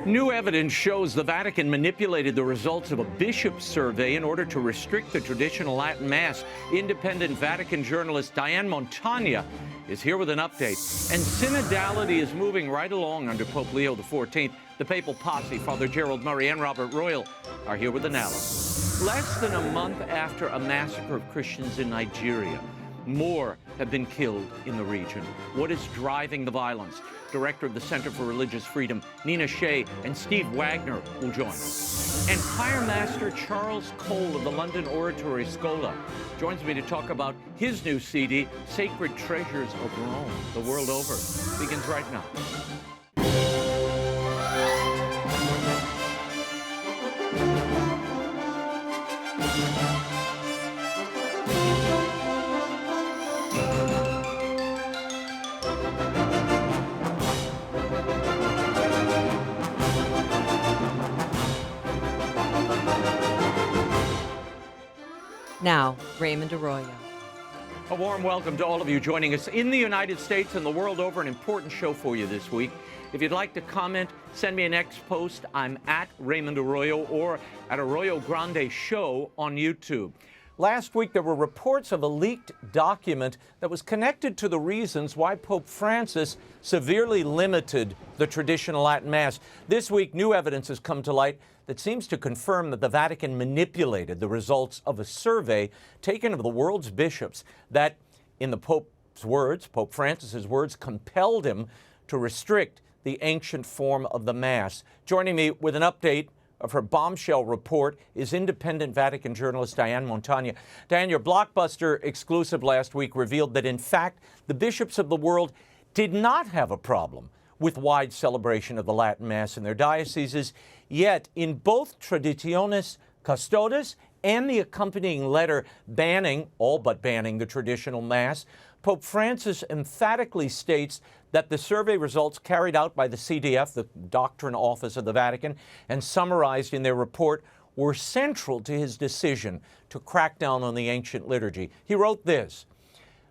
New evidence shows the Vatican manipulated the results of a bishop survey in order to restrict the traditional Latin Mass. Independent Vatican journalist Diane Montagna is here with an update. And Synodality is moving right along under Pope Leo XIV. The papal posse, Father Gerald Murray and Robert Royal, are here with analysis. Less than a month after a massacre of Christians in Nigeria, more have been killed in the region. What is driving the violence? Director of the Center for Religious Freedom, Nina Shea and Steve Wagner will join us. And Choir Master Charles Cole of the London Oratory Schola joins me to talk about his new CD, Sacred Treasures of Rome, the World Over. Begins right now. Now, Raymond Arroyo. A warm welcome to all of you joining us in the United States and the world over. An important show for you this week. If you'd like to comment, send me an X post. I'm at Raymond Arroyo or at Arroyo Grande Show on YouTube. Last week, there were reports of a leaked document that was connected to the reasons why Pope Francis severely limited the traditional Latin Mass. This week, new evidence has come to light that seems to confirm that the Vatican manipulated the results of a survey taken of the world's bishops that, in the Pope's words, Pope Francis's words, compelled him to restrict the ancient form of the Mass. Joining me with an update of her bombshell report is independent Vatican journalist Diane Montagna. Diane, your blockbuster exclusive last week revealed that, in fact, the bishops of the world did not have a problem with wide celebration of the Latin Mass in their dioceses, yet in both Traditionis Custodes and the accompanying letter all but banning the traditional Mass, Pope Francis emphatically states that the survey results carried out by the CDF, the Doctrine Office of the Vatican, and summarized in their report were central to his decision to crack down on the ancient liturgy. He wrote this: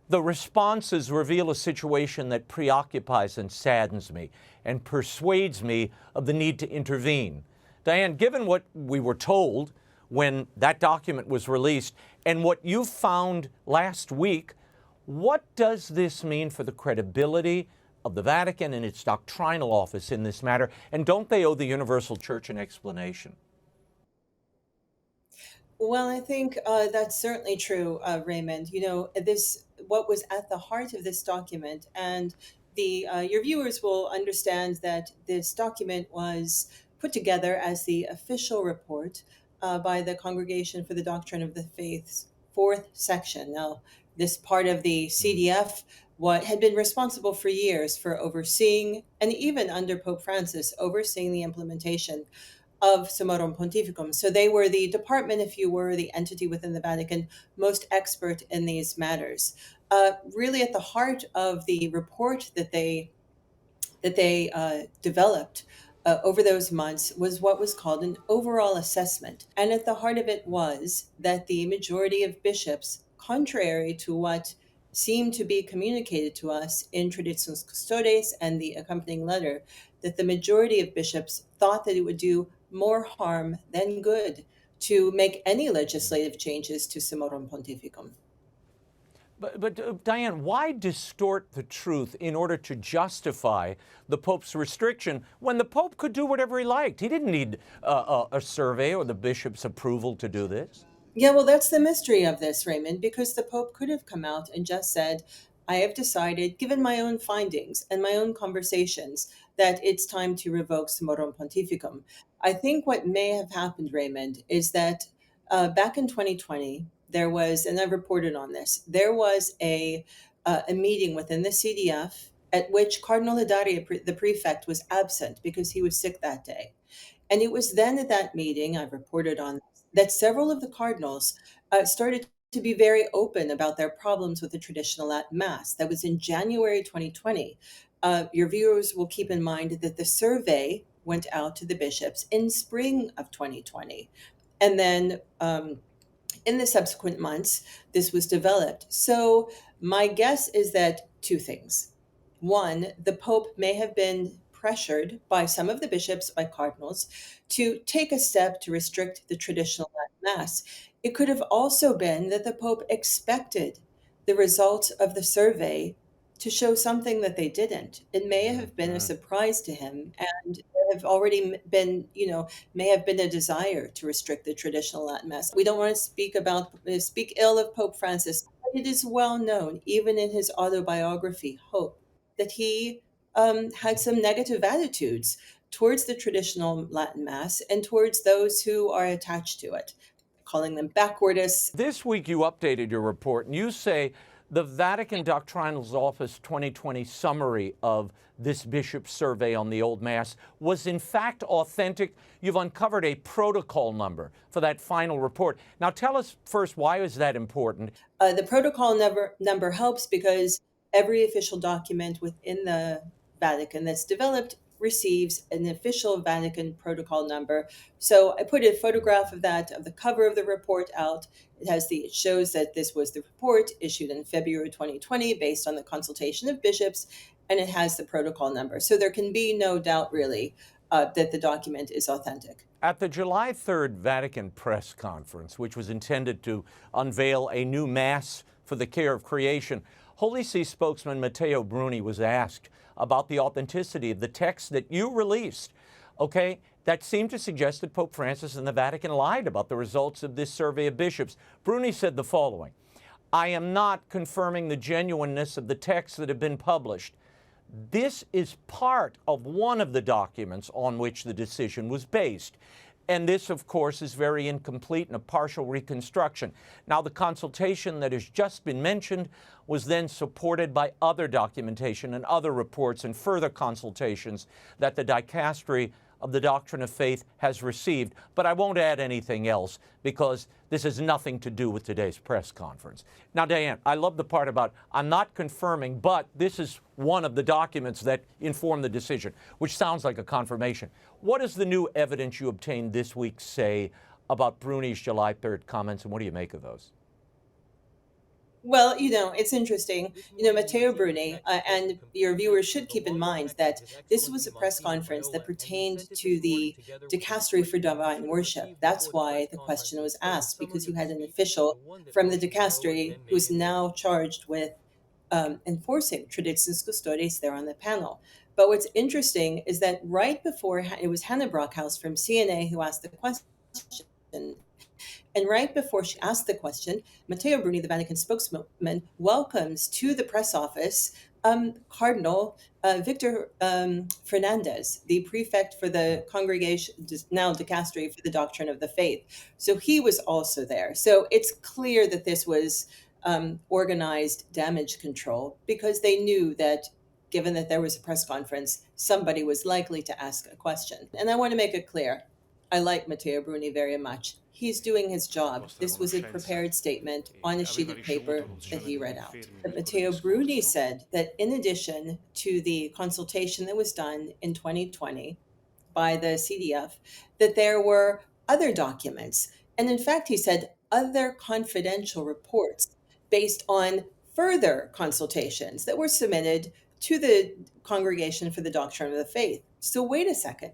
"The responses reveal a situation that preoccupies and saddens me and persuades me of the need to intervene." Diane, given what we were told when that document was released and what you found last week, what does this mean for the credibility of the Vatican and its doctrinal office in this matter? And don't they owe the Universal Church an explanation? Well, I think that's certainly true, Raymond. You know, what was at the heart of this document, and your viewers will understand that this document was put together as the official report by the Congregation for the Doctrine of the Faith's fourth section. Now, this part of the CDF had been responsible for years for overseeing, and even under Pope Francis, overseeing the implementation of Summorum Pontificum. So they were the department, if you were, the entity within the Vatican most expert in these matters. Really at the heart of the report that they developed over those months was what was called an overall assessment. And at the heart of it was that the majority of bishops, contrary to what seemed to be communicated to us in Traditionis Custodes and the accompanying letter, that the majority of bishops thought that it would do more harm than good to make any legislative changes to Summorum Pontificum. But Diane, why distort the truth in order to justify the Pope's restriction when the Pope could do whatever he liked? He didn't need a survey or the bishop's approval to do this. Yeah, well, that's the mystery of this, Raymond, because the Pope could have come out and just said, I have decided, given my own findings and my own conversations, that it's time to revoke Summorum Pontificum. I think what may have happened, Raymond, is that back in 2020, there was, and I've reported on this, there was a meeting within the CDF at which Cardinal Hidaria, the prefect, was absent because he was sick that day. And it was then at that meeting, I've reported on this, that several of the cardinals started to be very open about their problems with the traditional Latin Mass. That was in January 2020. Your viewers will keep in mind that the survey went out to the bishops in spring of 2020. And then in the subsequent months, this was developed. So my guess is that two things. One, the Pope may have been pressured by some of the bishops, by cardinals, to take a step to restrict the traditional Latin Mass. It could have also been that the Pope expected the results of the survey to show something that they didn't. It may have been a surprise to him, and there have already been, may have been a desire to restrict the traditional Latin Mass. We don't want to speak ill of Pope Francis, but it is well known, even in his autobiography, Hope, that he had some negative attitudes towards the traditional Latin Mass and towards those who are attached to it, calling them backwardists. This week you updated your report, and you say the Vatican Doctrinal Office 2020 summary of this bishop's survey on the Old Mass was in fact authentic. You've uncovered a protocol number for that final report. Now tell us first, why is that important? The protocol number helps because every official document within the Vatican that's developed receives an official Vatican protocol number. So I put a photograph of that, of the cover of the report out. It shows that this was the report issued in February 2020 based on the consultation of bishops, and it has the protocol number. So there can be no doubt really that the document is authentic. At the July 3rd Vatican press conference, which was intended to unveil a new Mass for the care of creation, Holy See spokesman Matteo Bruni was asked about the authenticity of the text that you released. Okay, that seemed to suggest that Pope Francis and the Vatican lied about the results of this survey of bishops. Bruni said the following: "I am not confirming the genuineness of the texts that have been published. This is part of one of the documents on which the decision was based. And this, of course, is very incomplete and a partial reconstruction. Now, the consultation that has just been mentioned was then supported by other documentation and other reports and further consultations that the Dicastery of the Doctrine of Faith has received. But I won't add anything else because this has nothing to do with today's press conference." Now, Diane, I love the part about I'm not confirming, but this is one of the documents that inform the decision, which sounds like a confirmation. What does the new evidence you obtained this week say about Bruni's July 3rd comments, and what do you make of those? Well, it's interesting. Matteo Bruni, and your viewers should keep in mind that this was a press conference that pertained to the Dicastery for Divine Worship. That's why the question was asked, because you had an official from the Dicastery who's now charged with enforcing Traditionis Custodes there on the panel. But what's interesting is that right before, it was Hannah Brockhouse from CNA who asked the question. And right before she asked the question, Matteo Bruni, the Vatican spokesman, welcomes to the press office Cardinal Victor Fernandez, the prefect for the congregation, now Dicastery for the Doctrine of the Faith. So he was also there. So it's clear that this was organized damage control, because they knew that given that there was a press conference, somebody was likely to ask a question. And I want to make it clear, I like Matteo Bruni very much. He's doing his job. This was a prepared statement on a sheet of paper that he read out. But Matteo Bruni said that in addition to the consultation that was done in 2020 by the CDF, that there were other documents. And in fact, he said other confidential reports based on further consultations that were submitted to the Congregation for the Doctrine of the Faith. So wait a second.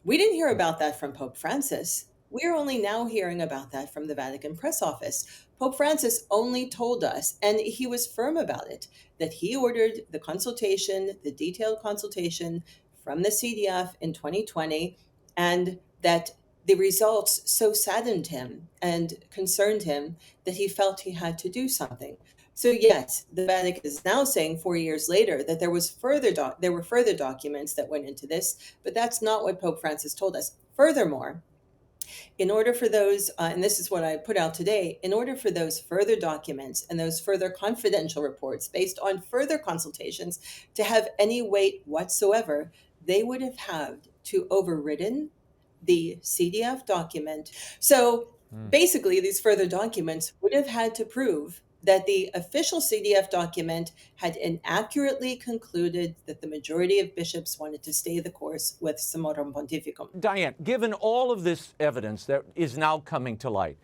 We didn't hear about that from Pope Francis. We're only now hearing about that from the Vatican press office. Pope Francis only told us, and he was firm about it, that he ordered the consultation, the detailed consultation from the CDF in 2020, and that the results so saddened him and concerned him that he felt he had to do something. So yes, the Vatican is now saying 4 years later that there were further documents that went into this, but that's not what Pope Francis told us. Furthermore, in order for those, and this is what I put out today, in order for those further documents and those further confidential reports based on further consultations to have any weight whatsoever, they would have had to overridden the CDF document. So basically, these further documents would have had to prove that the official CDF document had inaccurately concluded that the majority of bishops wanted to stay the course with Summorum Pontificum. Diane, given all of this evidence that is now coming to light,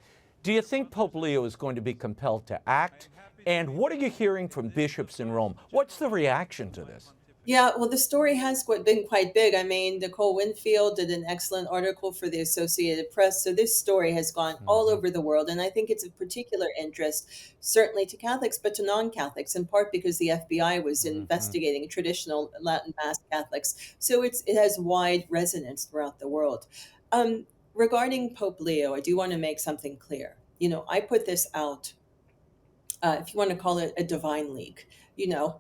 do you think Pope Leo is going to be compelled to act? And what are you hearing from bishops in Rome? What's the reaction to this? Yeah, well, the story has been quite big. I mean, Nicole Winfield did an excellent article for the Associated Press. So this story has gone all Hmm. over the world. And I think it's of particular interest, certainly to Catholics, but to non Catholics, in part because the FBI was Hmm. investigating traditional Latin Mass Catholics. So it has wide resonance throughout the world. Regarding Pope Leo, I do want to make something clear. I put this out, if you want to call it a divine leak.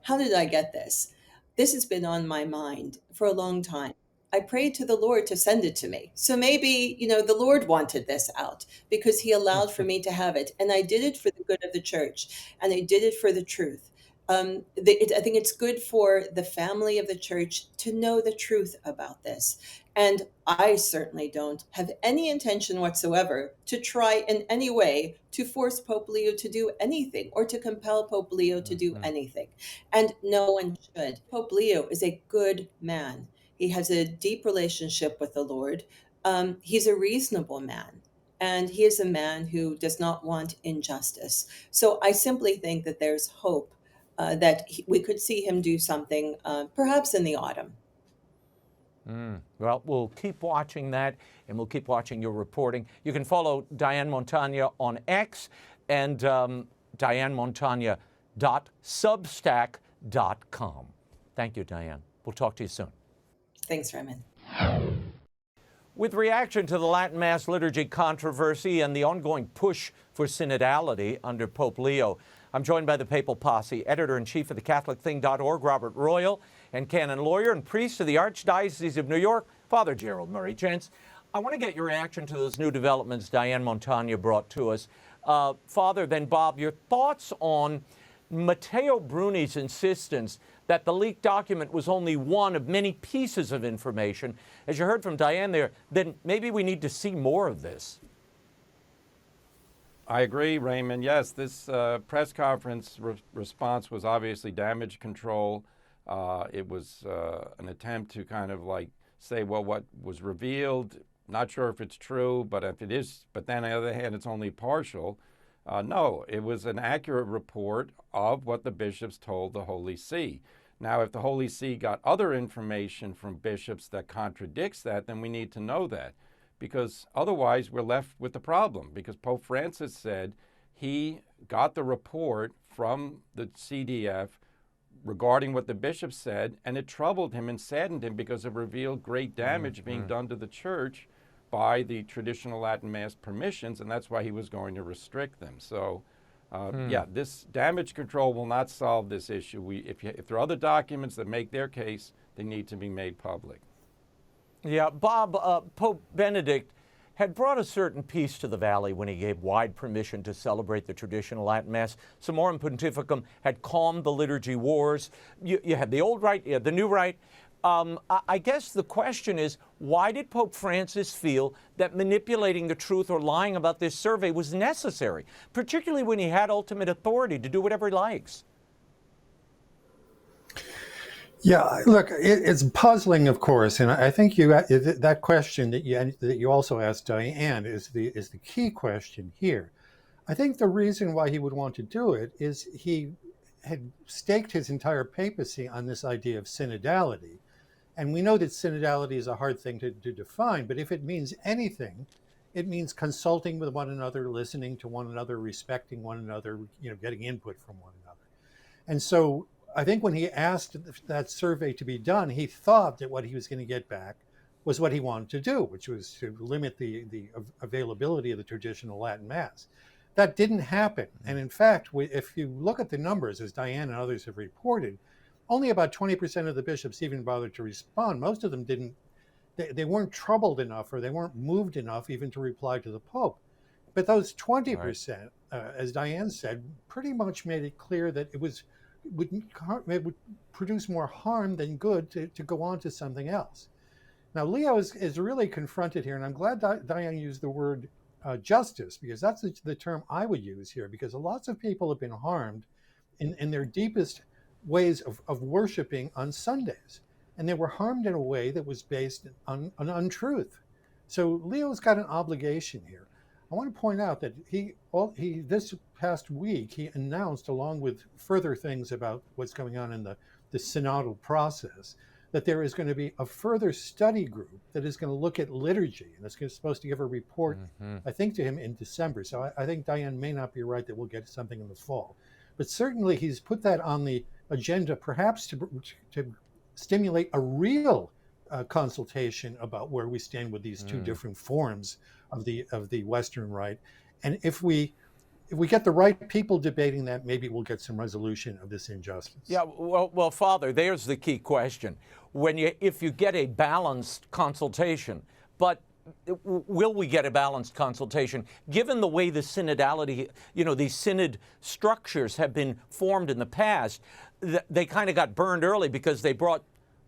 How did I get this? This has been on my mind for a long time. I prayed to the Lord to send it to me. So maybe, the Lord wanted this out because he allowed for me to have it. And I did it for the good of the church, and I did it for the truth. I think it's good for the family of the church to know the truth about this. And I certainly don't have any intention whatsoever to try in any way to force Pope Leo to do anything or to compel Pope Leo to do Hmm. anything. And no one should. Pope Leo is a good man. He has a deep relationship with the Lord. He's a reasonable man. And he is a man who does not want injustice. So I simply think that there's hope that we could see him do something perhaps in the autumn. Well, we'll keep watching that, and we'll keep watching your reporting. You can follow Diane Montagna on X and dianemontagna.substack.com. Thank you, Diane. We'll talk to you soon. Thanks, Raymond. With reaction to the Latin Mass liturgy controversy and the ongoing push for synodality under Pope Leo, I'm joined by the Papal Posse, editor-in-chief of the CatholicThing.org, Robert Royal, and canon lawyer and priest of the Archdiocese of New York, Father Gerald Murray. Gents, I want to get your reaction to those new developments Diane Montagna brought to us. Father, then Bob, your thoughts on Matteo Bruni's insistence that the leaked document was only one of many pieces of information. As you heard from Diane there, then maybe we need to see more of this. I agree, Raymond. Yes, this press conference response was obviously damage control. It was an attempt to kind of like say, well, what was revealed, not sure if it's true, but if it is, but then on the other hand, it's only partial. No, it was an accurate report of what the bishops told the Holy See. Now, if the Holy See got other information from bishops that contradicts that, then we need to know that, because otherwise we're left with the problem, because Pope Francis said he got the report from the CDF regarding what the bishop said, and it troubled him and saddened him because it revealed great damage being done to the church by the traditional Latin Mass permissions, and that's why he was going to restrict them. So, yeah, this damage control will not solve this issue. If there are other documents that make their case, they need to be made public. Yeah, Bob, Pope Benedict had brought a certain peace to the Valley when he gave wide permission to celebrate the traditional Latin Mass. Summorum Pontificum had calmed the liturgy wars. You had the old rite, you had the new rite. I guess the question is, why did Pope Francis feel that manipulating the truth or lying about this survey was necessary, particularly when he had ultimate authority to do whatever he likes? Yeah, look, it's puzzling, of course, and I think that question that you also asked Diane is the key question here. I think the reason why he would want to do it is he had staked his entire papacy on this idea of synodality, and we know that synodality is a hard thing to define. But if it means anything, it means consulting with one another, listening to one another, respecting one another, getting input from one another, and so. I think when he asked that survey to be done, he thought that what he was going to get back was what he wanted to do, which was to limit the availability of the traditional Latin Mass. That didn't happen. And in fact, if you look at the numbers, as Diane and others have reported, only about 20% of the bishops even bothered to respond. Most of them didn't, they weren't troubled enough or they weren't moved enough even to reply to the Pope. But those 20%, as Diane said, pretty much made it clear that it would produce more harm than good to go on to something else. Now, Leo is really confronted here, and I'm glad Diane used the word justice, because that's the term I would use here, because lots of people have been harmed in their deepest ways of worshiping on Sundays, and they were harmed in a way that was based on untruth. So Leo's got an obligation here. I want to point out that he this past week, he announced, along with further things about what's going on in the the synodal process, that there is going to be a further study group that is going to look at liturgy, and it's supposed to give a report, I think, to him in December. So I think Diane may not be right that we'll get something in the fall. But certainly he's put that on the agenda, perhaps to stimulate a real consultation about where we stand with these two different forms of the Western Rite. And if we get the right people debating that, maybe we'll get some resolution of this injustice. Yeah, well, Father, there's the key question. If you get a balanced consultation, but will we get a balanced consultation? Given the way the synodality, these synod structures have been formed in the past, they kind of got burned early because they brought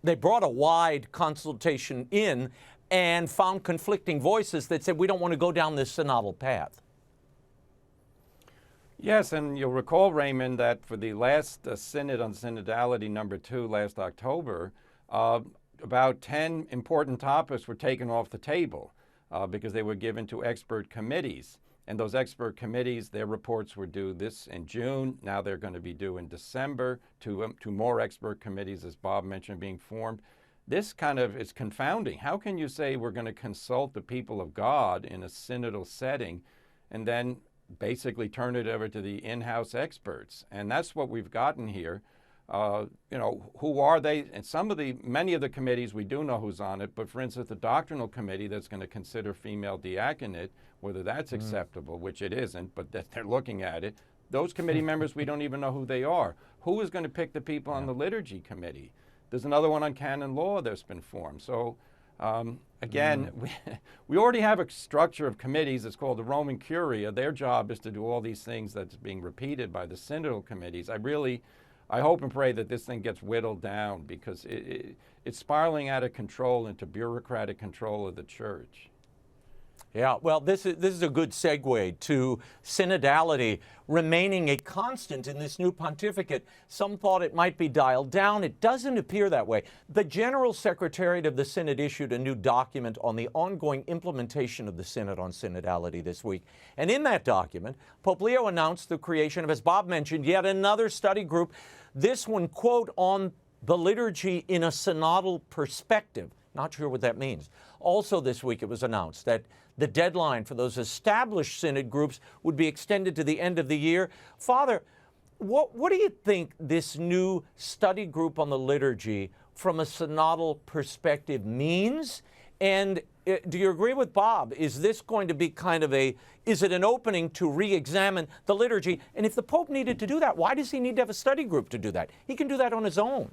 a wide consultation in and found conflicting voices that said, we don't want to go down this synodal path. Yes, and you'll recall, Raymond, that for the last Synod on Synodality #2 last October, about 10 important topics were taken off the table because they were given to expert committees. And those expert committees, their reports were due in June. Now they're going to be due in December. Two more expert committees, as Bob mentioned, being formed. This kind of is confounding. How can you say we're going to consult the people of God in a synodal setting and then basically turn it over to the in-house experts? And that's what we've gotten here. Who are they? And many of the committees, we do know who's on it, but for instance, the doctrinal committee that's going to consider female diaconate, whether that's acceptable, which it isn't, but that they're looking at it, those committee members, we don't even know who they are. Who is going to pick the people on the liturgy committee? There's another one on canon law that's been formed. So again, we already have a structure of committees. It's called the Roman Curia. Their job is to do all these things that's being repeated by the synodal committees. I hope and pray that this thing gets whittled down because it's spiraling out of control into bureaucratic control of the church. Yeah, well, this is a good segue to synodality remaining a constant in this new pontificate. Some thought it might be dialed down. It doesn't appear that way. The General Secretariat of the Synod issued a new document on the ongoing implementation of the Synod on Synodality this week. And in that document, Pope Leo announced the creation of, as Bob mentioned, yet another study group, this one, quote, on the liturgy in a synodal perspective. Not sure what that means. Also this week it was announced that the deadline for those established synod groups would be extended to the end of the year. Father, what do you think this new study group on the liturgy from a synodal perspective means? And do you agree with Bob? Is this going to be is it an opening to re-examine the liturgy? And if the Pope needed to do that, why does he need to have a study group to do that? He can do that on his own.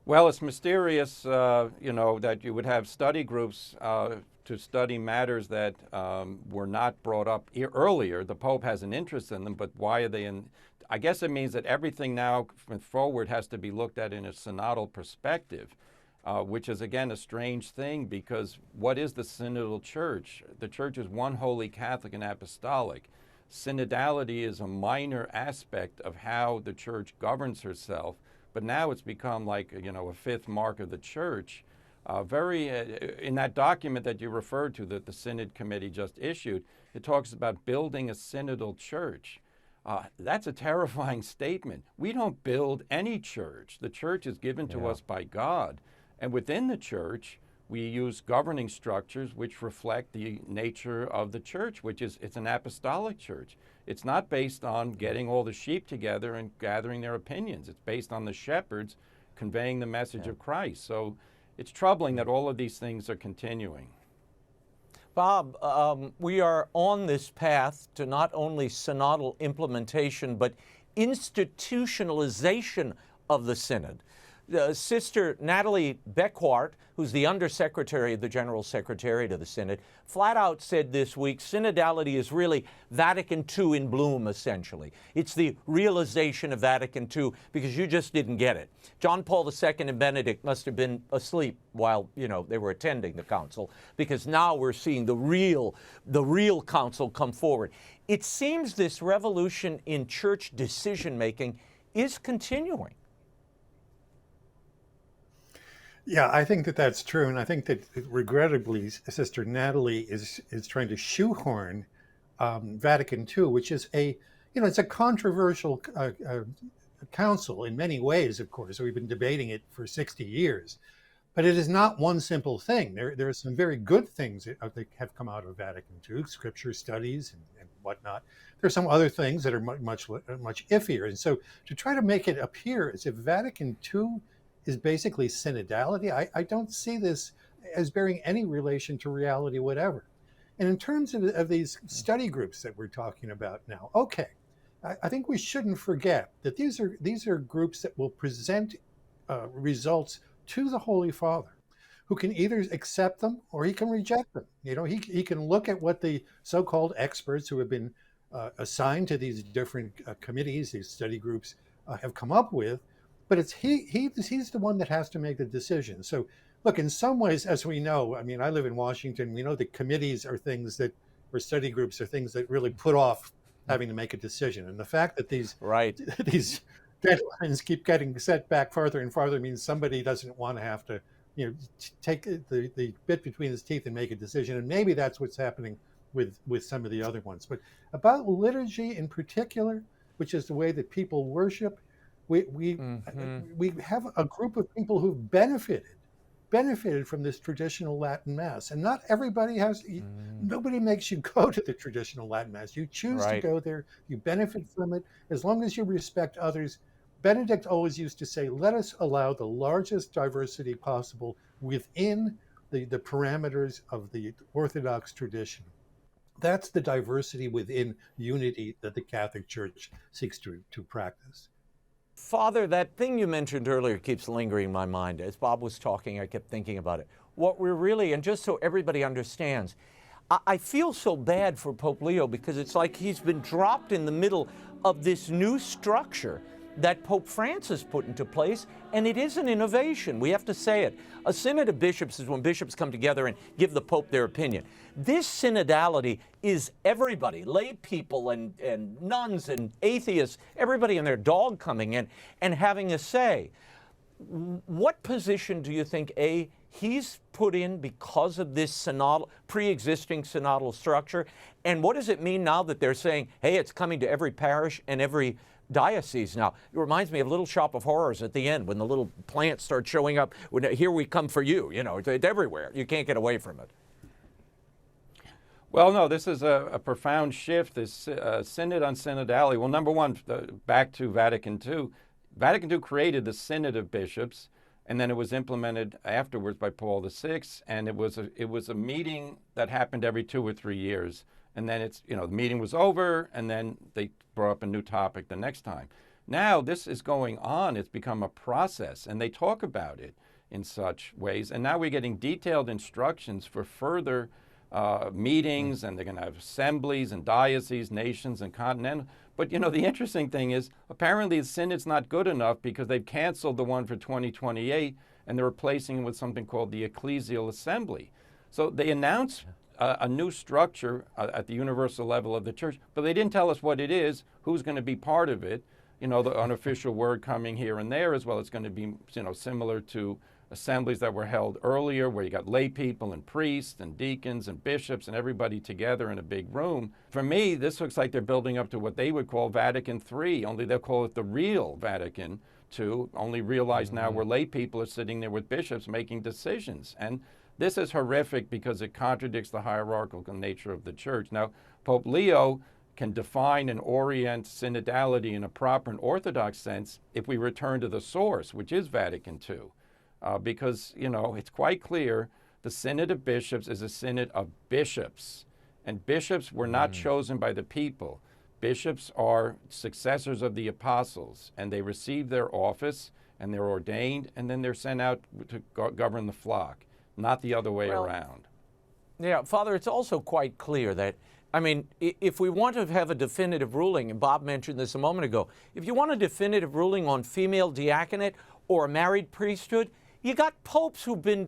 Well, it's mysterious, that you would have study groups to study matters that were not brought up earlier. The Pope has an interest in them, but why are they in? I guess it means that everything now forward has to be looked at in a synodal perspective, which is, again, a strange thing because what is the synodal church? The church is one holy Catholic and apostolic. Synodality is a minor aspect of how the church governs herself. But now it's become like, a fifth mark of the church. In that document that you referred to that the Synod Committee just issued, it talks about building a synodal church. That's a terrifying statement. We don't build any church. The church is given to us by God. And within the church, we use governing structures which reflect the nature of the church, it's an apostolic church. It's not based on getting all the sheep together and gathering their opinions. It's based on the shepherds conveying the message of Christ. So it's troubling that all of these things are continuing. Bob, we are on this path to not only synodal implementation, but institutionalization of the Synod. Sister Natalie Beckwart, who's the Undersecretary of the General Secretariat of the Synod, flat out said this week, synodality is really Vatican II in bloom, essentially. It's the realization of Vatican II because you just didn't get it. John Paul II and Benedict must have been asleep while, they were attending the council because now we're seeing the real council come forward. It seems this revolution in church decision-making is continuing. Yeah, I think that that's true, and I think that regrettably, Sister Natalie is trying to shoehorn Vatican II, which is it's a controversial Council in many ways, of course. We've been debating it for 60 years. But it is not one simple thing. There are some very good things that have come out of Vatican II, scripture studies and whatnot. There are some other things that are much iffier. And so to try to make it appear as if Vatican II is basically synodality, I don't see this as bearing any relation to reality whatever. And in terms of these study groups that we're talking about now, okay, I think we shouldn't forget that these are groups that will present results to the Holy Father, who can either accept them or he can reject them. You know, he can look at what the so-called experts who have been assigned to these different committees, these study groups, have come up with, but it's he's the one that has to make the decision. So, look, in some ways, as we know, I mean, I live in Washington. We know that committees are things that, or study groups are things that really put off having to make a decision. And the fact that these deadlines keep getting set back farther and farther means somebody doesn't want to have to, take the bit between his teeth and make a decision. And maybe that's what's happening with some of the other ones. But about liturgy in particular, which is the way that people worship, we have a group of people who've benefited from this traditional Latin Mass. And not everybody nobody makes you go to the traditional Latin Mass. You choose to go there, you benefit from it, as long as you respect others. Benedict always used to say, let us allow the largest diversity possible within the parameters of the Orthodox tradition. That's the diversity within unity that the Catholic Church seeks to practice. Father, that thing you mentioned earlier keeps lingering in my mind. As Bob was talking, I kept thinking about it. What we're really, and just so everybody understands, I feel so bad for Pope Leo because it's like he's been dropped in the middle of this new structure that Pope Francis put into place, and it is an innovation. We have to say it. A synod of bishops is when bishops come together and give the Pope their opinion. This synodality is everybody, lay people and nuns and atheists, everybody and their dog coming in and having a say. What position do you think, he's put in because of this pre-existing synodal structure? And what does it mean now that they're saying, hey, it's coming to every parish and every diocese now? It reminds me of Little Shop of Horrors at the end when the little plants start showing up. Here we come for you. It's everywhere. You can't get away from it. Well, no, this is a profound shift, this synod on synodality. Well, number one, back to Vatican II. Vatican II created the Synod of Bishops, and then it was implemented afterwards by Paul VI, and it was a meeting that happened every 2 or 3 years. And then the meeting was over, and then they brought up a new topic the next time. Now this is going on. It's become a process, and they talk about it in such ways. And now we're getting detailed instructions for further meetings, and they're going to have assemblies and dioceses, nations, and continental. But, the interesting thing is apparently the synod's not good enough because they've canceled the one for 2028, and they're replacing it with something called the Ecclesial Assembly. So they announced a new structure at the universal level of the church, but they didn't tell us what it is, who's going to be part of it. The unofficial word coming here and there as well. It's going to be, similar to assemblies that were held earlier where you got lay people and priests and deacons and bishops and everybody together in a big room. For me, this looks like they're building up to what they would call Vatican III, only they'll call it the real Vatican II, only realize now where lay people are sitting there with bishops making decisions. And this is horrific because it contradicts the hierarchical nature of the church. Now, Pope Leo can define and orient synodality in a proper and orthodox sense if we return to the source, which is Vatican II. Because, it's quite clear the Synod of Bishops is a synod of bishops. And bishops were not chosen by the people. Bishops are successors of the apostles, and they receive their office, and they're ordained, and then they're sent out to govern the flock, not the other way around. Yeah, Father, it's also quite clear that, if we want to have a definitive ruling, and Bob mentioned this a moment ago, if you want a definitive ruling on female diaconate or a married priesthood, you got popes who've been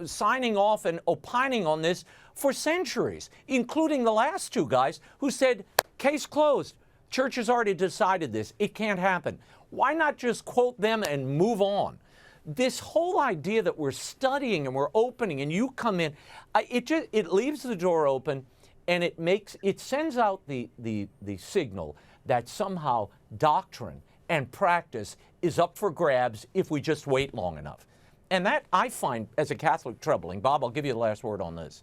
signing off and opining on this for centuries, including the last two guys who said, case closed. Church has already decided this. It can't happen. Why not just quote them and move on? This whole idea that we're studying and we're opening and you come in, it leaves the door open, and it sends out the signal that somehow doctrine and practice is up for grabs if we just wait long enough. And that I find, as a Catholic, troubling. Bob, I'll give you the last word on this.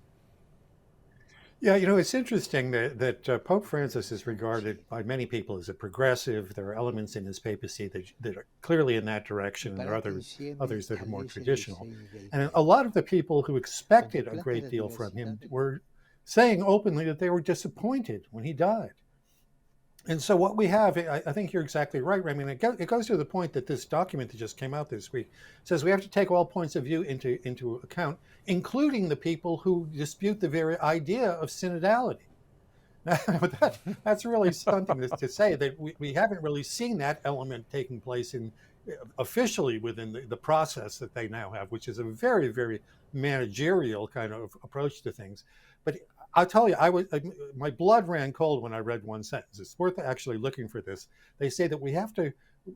Yeah, it's interesting that Pope Francis is regarded by many people as a progressive. There are elements in his papacy that are clearly in that direction, and there are others that are more traditional. And a lot of the people who expected a great deal from him were saying openly that they were disappointed when he died. And so what we have, I think you're exactly right, Raymond. It goes to the point that this document that just came out this week says we have to take all points of view into account, including the people who dispute the very idea of synodality. Now, that's really something to say, that we haven't really seen that element taking place officially within the process that they now have, which is a very, very managerial kind of approach to things. But I'll tell you, my blood ran cold when I read one sentence. It's worth actually looking for this. They say that we have to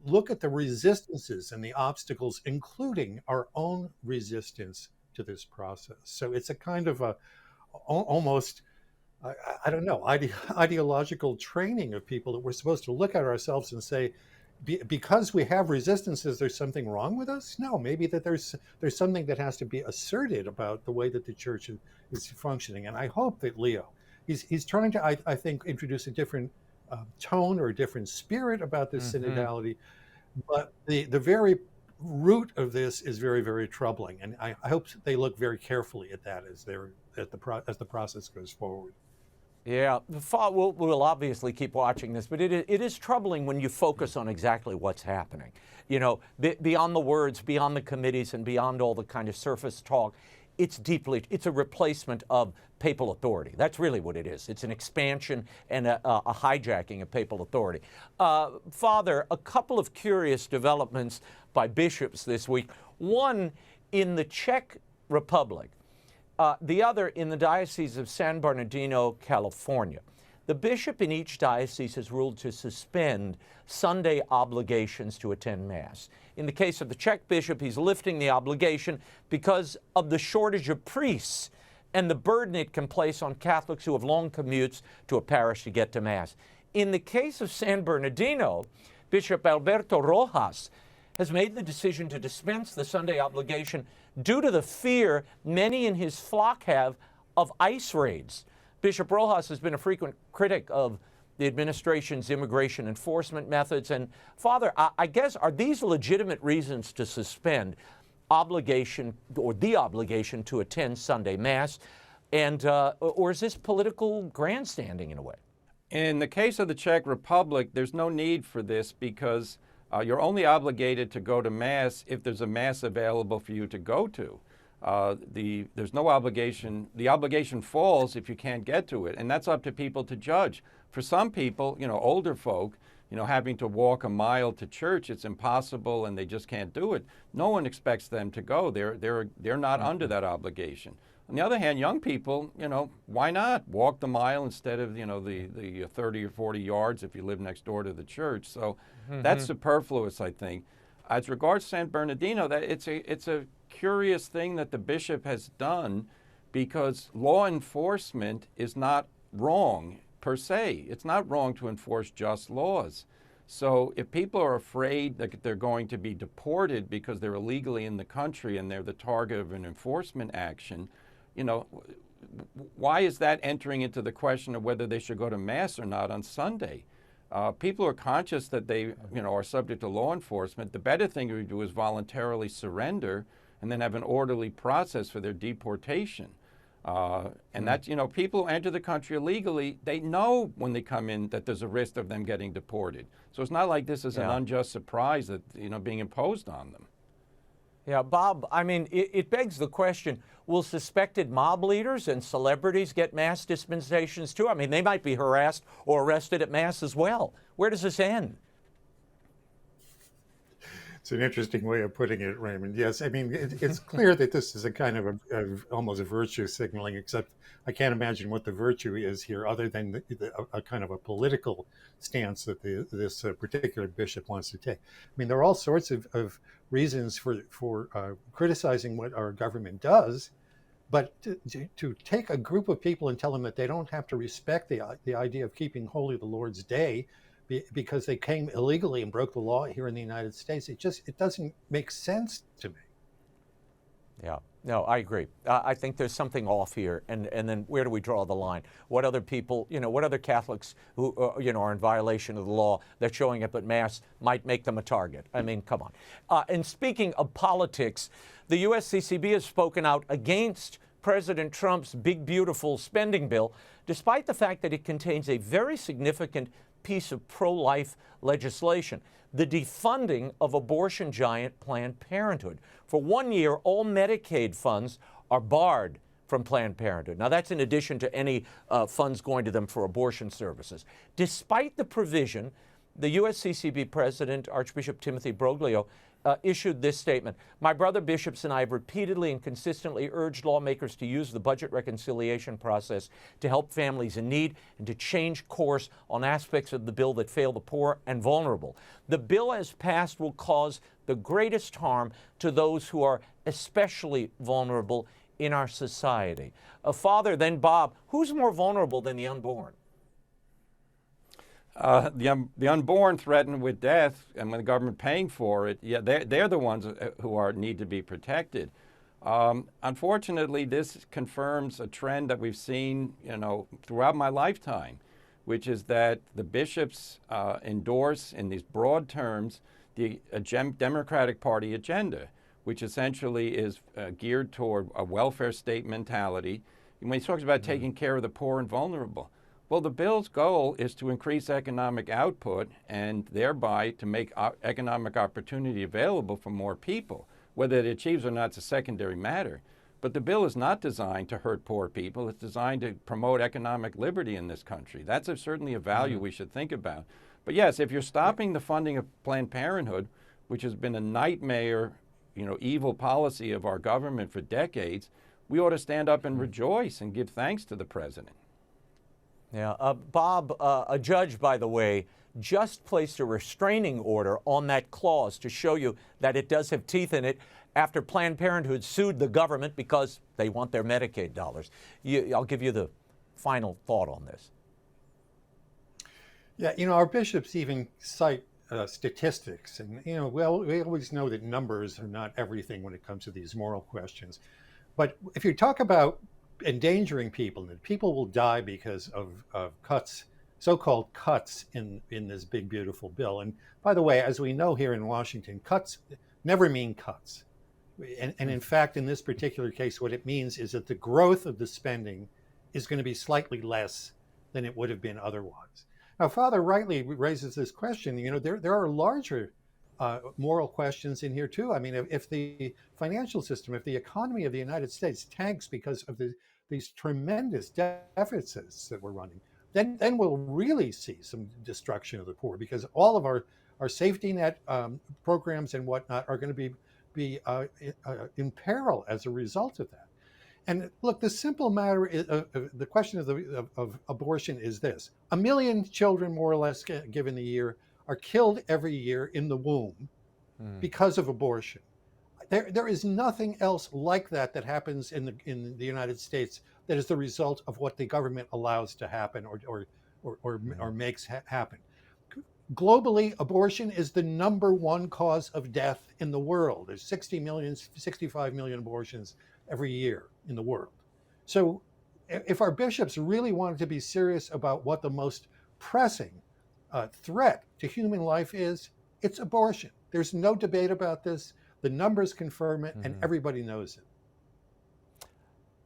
look at the resistances and the obstacles, including our own resistance to this process. So it's a kind of almost, I don't know, ideological training of people that we're supposed to look at ourselves and say, because we have resistances, there's something wrong with us? No, maybe that there's something that has to be asserted about the way that the church is functioning. And I hope that Leo, he's trying to, I think, introduce a different tone or a different spirit about this synodality. But the very root of this is very, very troubling. And I hope they look very carefully at that as the process goes forward. Yeah, we'll obviously keep watching this, but it is troubling when you focus on exactly what's happening. Beyond the words, beyond the committees, and beyond all the kind of surface talk, it's a replacement of papal authority. That's really what it is. It's an expansion and a hijacking of papal authority. Father, a couple of curious developments by bishops this week. One in the Czech Republic. The other in the Diocese of San Bernardino, California. The bishop in each diocese has ruled to suspend Sunday obligations to attend Mass. In the case of the Czech bishop, he's lifting the obligation because of the shortage of priests and the burden it can place on Catholics who have long commutes to a parish to get to Mass. In the case of San Bernardino, Bishop Alberto Rojas has made the decision to dispense the Sunday obligation due to the fear many in his flock have of ICE raids. Bishop Rojas has been a frequent critic of the administration's immigration enforcement methods. And Father, I guess, are these legitimate reasons to suspend obligation or the obligation to attend Sunday Mass? And or is this political grandstanding in a way? In the case of the Czech Republic, there's no need for this because you're only obligated to go to Mass if there's a Mass available for you to go to. There's no obligation. The obligation falls if you can't get to it, and that's up to people to judge. For some people, older folk, having to walk a mile to church, it's impossible, and they just can't do it. No one expects them to go. They're not under that obligation. On the other hand, young people, why not walk the mile instead of, the 30 or 40 yards if you live next door to the church? So that's superfluous, I think. As regards San Bernardino, it's a curious thing that the bishop has done, because law enforcement is not wrong per se. It's not wrong to enforce just laws. So if people are afraid that they're going to be deported because they're illegally in the country and they're the target of an enforcement action, why is that entering into the question of whether they should go to Mass or not on Sunday? People are conscious that they, are subject to law enforcement. The better thing to do is voluntarily surrender and then have an orderly process for their deportation. And that's, people who enter the country illegally, they know when they come in that there's a risk of them getting deported. So it's not like this is an unjust surprise that, being imposed on them. Yeah, Bob, I mean, it begs the question, will suspected mob leaders and celebrities get Mass dispensations too? I mean, they might be harassed or arrested at Mass as well. Where does this end? It's an interesting way of putting it, Raymond. Yes, I mean, it's clear that this is a kind of almost a virtue signaling, except I can't imagine what the virtue is here other than a kind of a political stance that this particular bishop wants to take. I mean, there are all sorts of reasons for criticizing what our government does, but to take a group of people and tell them that they don't have to respect the idea of keeping holy the Lord's Day because they came illegally and broke the law here in the United States. It doesn't make sense to me. Yeah, no, I agree. I think there's something off here, and then where do we draw the line? What other people, what other Catholics who, are in violation of the law that showing up at Mass might make them a target? I mean, come on. And speaking of politics, the USCCB has spoken out against President Trump's big, beautiful spending bill, despite the fact that it contains a very significant piece of pro-life legislation, the defunding of abortion giant Planned Parenthood. For 1 year, all Medicaid funds are barred from Planned Parenthood. Now, that's in addition to any funds going to them for abortion services. Despite the provision, the USCCB president, Archbishop Timothy Broglio, issued this statement. My brother bishops and I have repeatedly and consistently urged lawmakers to use the budget reconciliation process to help families in need and to change course on aspects of the bill that fail the poor and vulnerable. The bill as passed will cause the greatest harm to those who are especially vulnerable in our society. Father, then Bob, who's more vulnerable than the unborn? The unborn threatened with death, and when the government paying for it, yeah, they're the ones who need to be protected. Unfortunately, this confirms a trend that we've seen, throughout my lifetime, which is that the bishops endorse in these broad terms the Democratic Party agenda, which essentially is geared toward a welfare state mentality. And when he talks about taking care of the poor and vulnerable, well, the bill's goal is to increase economic output and thereby to make economic opportunity available for more people. Whether it achieves or not is a secondary matter. But the bill is not designed to hurt poor people. It's designed to promote economic liberty in this country. That's certainly a value we should think about. But yes, if you're stopping the funding of Planned Parenthood, which has been a nightmare, evil policy of our government for decades, we ought to stand up and rejoice and give thanks to the president. Yeah, Bob, a judge, by the way, just placed a restraining order on that clause to show you that it does have teeth in it after Planned Parenthood sued the government because they want their Medicaid dollars. I'll give you the final thought on this. Yeah, our bishops even cite statistics, and we always know that numbers are not everything when it comes to these moral questions. But if you talk about endangering people, that people will die because of cuts, so-called cuts in this big, beautiful bill. And by the way, as we know here in Washington, cuts never mean cuts. And in fact, in this particular case, what it means is that the growth of the spending is going to be slightly less than it would have been otherwise. Now, Father rightly raises this question. There are larger moral questions in here too. I mean, if the financial system, if the economy of the United States tanks because of these tremendous deficits that we're running, then we'll really see some destruction of the poor, because all of our safety net programs and whatnot are going to be in peril as a result of that. And look, the simple matter is, the question of abortion is this: 1 million children, more or less, given the year, are killed every year in the womb because of abortion. There is nothing else like that happens in the United States that is the result of what the government allows to happen or makes happen. Globally, abortion is the #1 cause of death in the world. There's 65 million abortions every year in the world. So if our bishops really wanted to be serious about what the most pressing threat to human life is, it's abortion. There's no debate about this. The numbers confirm it, and everybody knows it.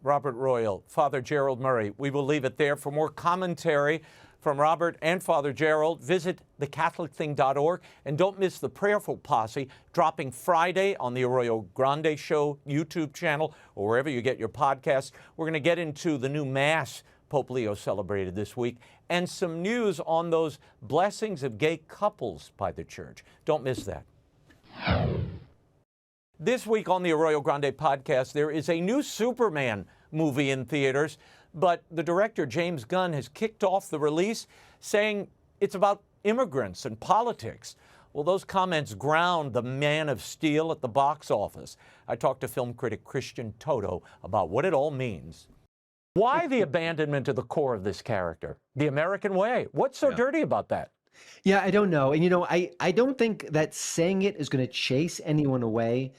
Robert Royal, Father Gerald Murray. We will leave it there. For more commentary from Robert and Father Gerald, visit thecatholicthing.org. And don't miss the Prayerful Posse, dropping Friday on the Arroyo Grande Show YouTube channel or wherever you get your podcasts. We're going to get into the new Mass Pope Leo celebrated this week and some news on those blessings of gay couples by the Church. Don't miss that. This week on the Arroyo Grande podcast, there is a new Superman movie in theaters, but the director, James Gunn, has kicked off the release, saying it's about immigrants and politics. Well, those comments ground the Man of Steel at the box office. I talked to film critic Christian Toto about what it all means. Why the abandonment of the core of this character? The American way. What's so dirty about that? Yeah, I don't know. And I don't think that saying it is going to chase anyone away,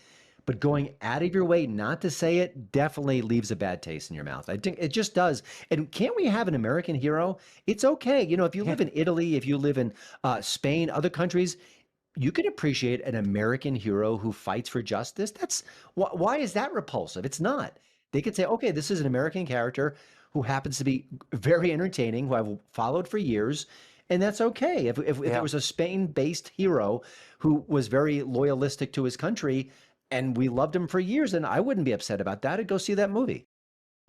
but going out of your way not to say it definitely leaves a bad taste in your mouth. I think it just does. And can't we have an American hero? It's okay. If you live in Italy, if you live in Spain, other countries, you can appreciate an American hero who fights for justice. That's why is that repulsive? It's not. They could say, okay, this is an American character who happens to be very entertaining, who I've followed for years, and that's okay. If there was a Spain-based hero who was very loyalistic to his country, and we loved him for years, then I wouldn't be upset about that. I'd go see that movie.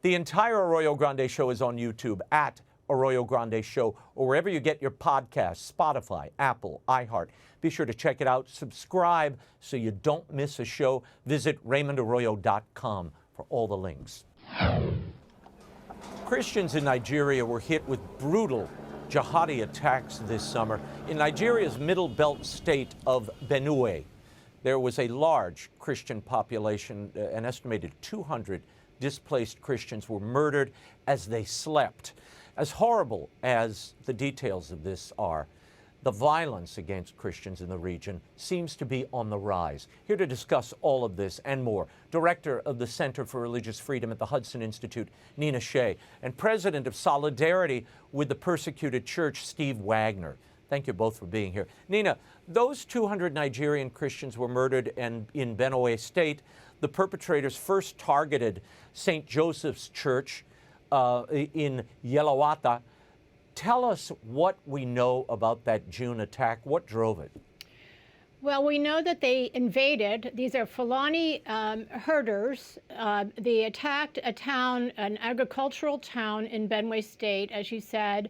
The entire Arroyo Grande Show is on YouTube at Arroyo Grande Show, or wherever you get your podcasts, Spotify, Apple, iHeart. Be sure to check it out. Subscribe so you don't miss a show. Visit RaymondArroyo.com for all the links. Christians in Nigeria were hit with brutal jihadi attacks this summer. In Nigeria's middle belt state of Benue, there was a large Christian population. An estimated 200 displaced Christians were murdered as they slept. As horrible as the details of this are, the violence against Christians in the region seems to be on the rise. Here to discuss all of this and more, Director of the Center for Religious Freedom at the Hudson Institute, Nina Shea, and President of Solidarity with the Persecuted Church, Steve Wagner. Thank you both for being here. Nina, those 200 Nigerian Christians were murdered in Benue State. The perpetrators first targeted St. Joseph's Church in Yelawata. Tell us what we know about that June attack. What drove it? Well, we know that they invaded. These are Fulani herders. They attacked a town, an agricultural town in Benue State, as you said.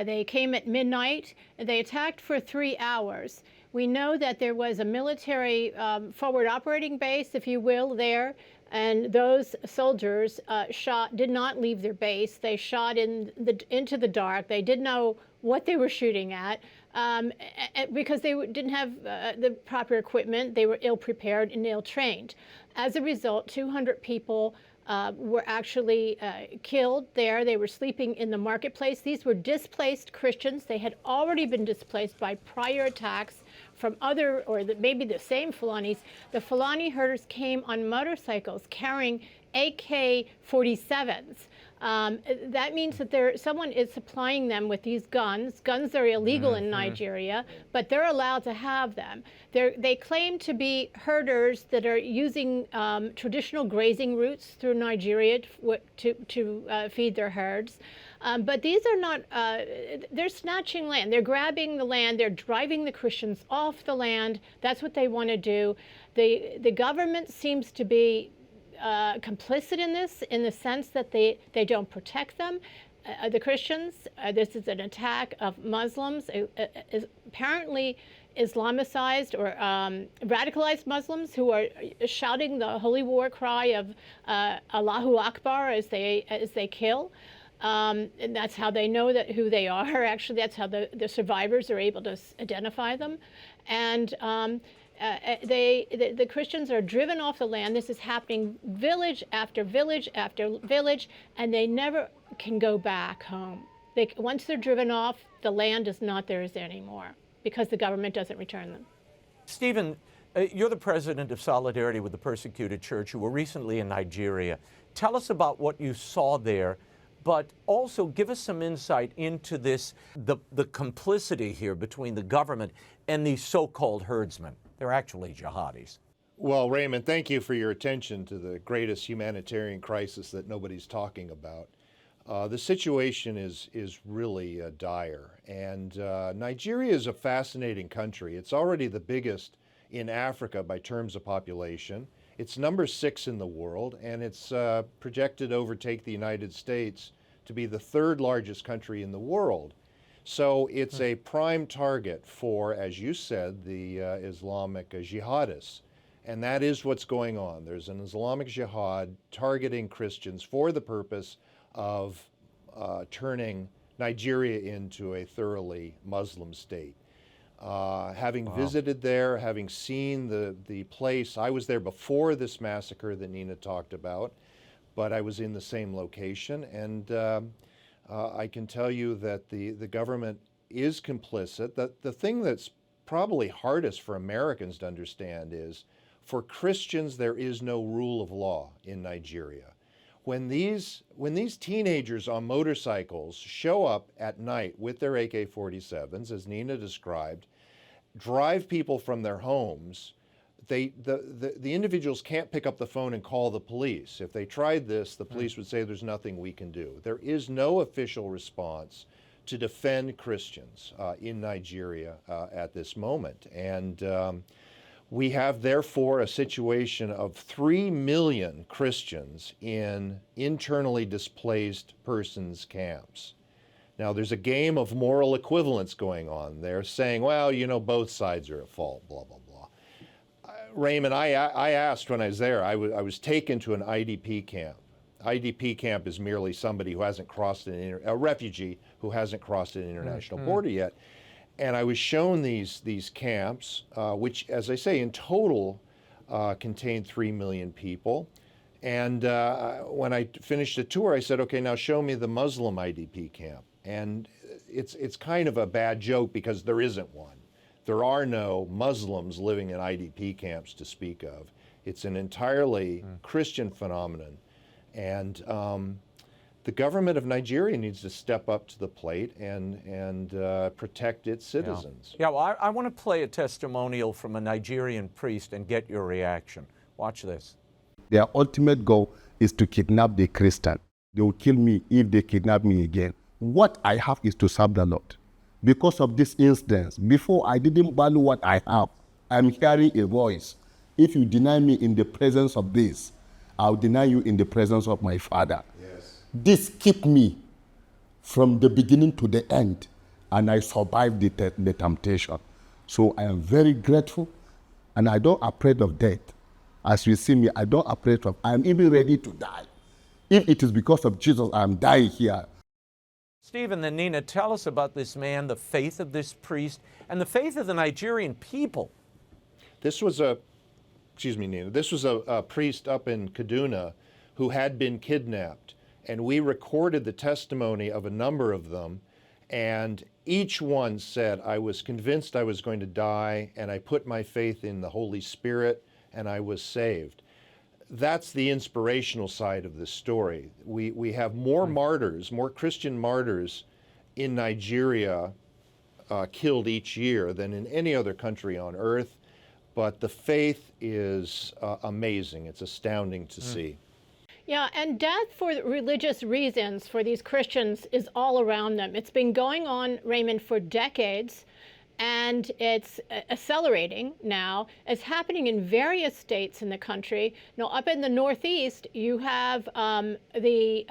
They came at midnight. They attacked for 3 hours. We know that there was a military forward operating base, if you will, there. And those soldiers did not leave their base. They shot into the dark. They didn't know what they were shooting at because they didn't have the proper equipment. They were ill-prepared and ill-trained. As a result, 200 people were actually killed there. They were sleeping in the marketplace. These were displaced Christians. They had already been displaced by prior attacks from other, or maybe the same Fulanis. The Fulani herders came on motorcycles carrying AK-47s. That means that someone is supplying them with these guns. Guns are illegal in Nigeria, but they're allowed to have them. They claim to be herders that are using traditional grazing routes through Nigeria to feed their herds. But these are not, they're snatching land. They're grabbing the land. They're driving the Christians off the land. That's what they want to do. The government seems to be complicit in this, in the sense that they don't protect them, the Christians. This is an attack of Muslims, apparently Islamicized or radicalized Muslims who are shouting the holy war cry of Allahu Akbar as they kill. And that's how they know who they are. Actually, that's how the survivors are able to identify them. And the Christians are driven off the land. This is happening village after village after village, and they never can go back home. Once they're driven off, the land is not theirs anymore because the government doesn't return them. Stephen, you're the president of Solidarity with the Persecuted Church. You were recently in Nigeria. Tell us about what you saw there, but also give us some insight into the complicity here between the government and these so-called herdsmen. They're actually jihadis. Well, Raymond, thank you for your attention to the greatest humanitarian crisis that nobody's talking about. The situation is really dire, and Nigeria is a fascinating country. It's already the biggest in Africa by terms of population. It's number 6 in the world, and it's projected to overtake the United States to be the 3rd largest country in the world. So it's a prime target for, as you said, the Islamic jihadists. And that is what's going on. There's an Islamic jihad targeting Christians for the purpose of turning Nigeria into a thoroughly Muslim state. Having visited there, having seen the place, I was there before this massacre that Nina talked about, but I was in the same location, and I can tell you that the government is complicit. The thing that's probably hardest for Americans to understand is, for Christians, there is no rule of law in Nigeria. When these teenagers on motorcycles show up at night with their AK-47s, as Nina described, drive people from their homes, the individuals can't pick up the phone and call the police. If they tried this, the police would say there's nothing we can do. There is no official response to defend Christians in Nigeria at this moment. And we have, therefore, a situation of 3 million Christians in internally displaced persons camps. Now, there's a game of moral equivalence going on there, saying, well, you know, both sides are at fault, blah, blah, blah. Raymond, I asked when I was there, I was taken to an IDP camp. IDP camp is merely somebody who hasn't crossed a refugee who hasn't crossed an international border yet. And I was shown these camps, which, as I say, in total contain 3 million people. And when I finished the tour, I said, okay, now show me the Muslim IDP camp. And it's kind of a bad joke because there isn't one. There are no Muslims living in IDP camps to speak of. It's an entirely Christian phenomenon. And the government of Nigeria needs to step up to the plate and protect its citizens. Yeah, well, I want to play a testimonial from a Nigerian priest and get your reaction. Watch this. Their ultimate goal is to kidnap the Christian. They will kill me if they kidnap me again. What I have is to serve the Lord. Because of this incident, before I didn't value what I have. I'm hearing a voice. If you deny me in the presence of this, I'll deny you in the presence of my Father. Yes. This kept me from the beginning to the end, and I survived the temptation. So I am very grateful, and I don't afraid of death. As you see me, I don't afraid of, I'm even ready to die. If it is because of Jesus, I'm dying here. Stephen and Nina, tell us about this man, the faith of this priest, and the faith of the Nigerian people. This was Nina, this was a priest up in Kaduna who had been kidnapped, and we recorded the testimony of a number of them, and each one said, I was convinced I was going to die, and I put my faith in the Holy Spirit, and I was saved. That's the inspirational side of this story. We have more martyrs, more Christian martyrs in Nigeria killed each year than in any other country on earth. But the faith is amazing. It's astounding to see. Yeah, and death for religious reasons for these Christians is all around them. It's been going on, Raymond, for decades, and it's accelerating now. It's happening in various states in the country. Now, up in the Northeast, you have the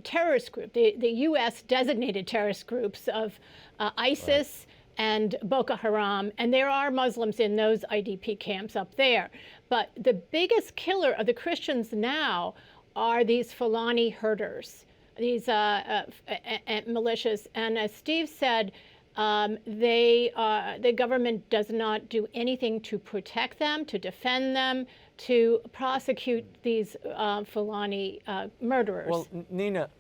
terrorist group, the U.S. designated terrorist groups of ISIS, and Boko Haram, and there are Muslims in those IDP camps up there. But the biggest killer of the Christians now are these Fulani herders, these militias. And as Steve said, the government does not do anything to protect them, to defend them, to prosecute these Fulani murderers. Well, Nina,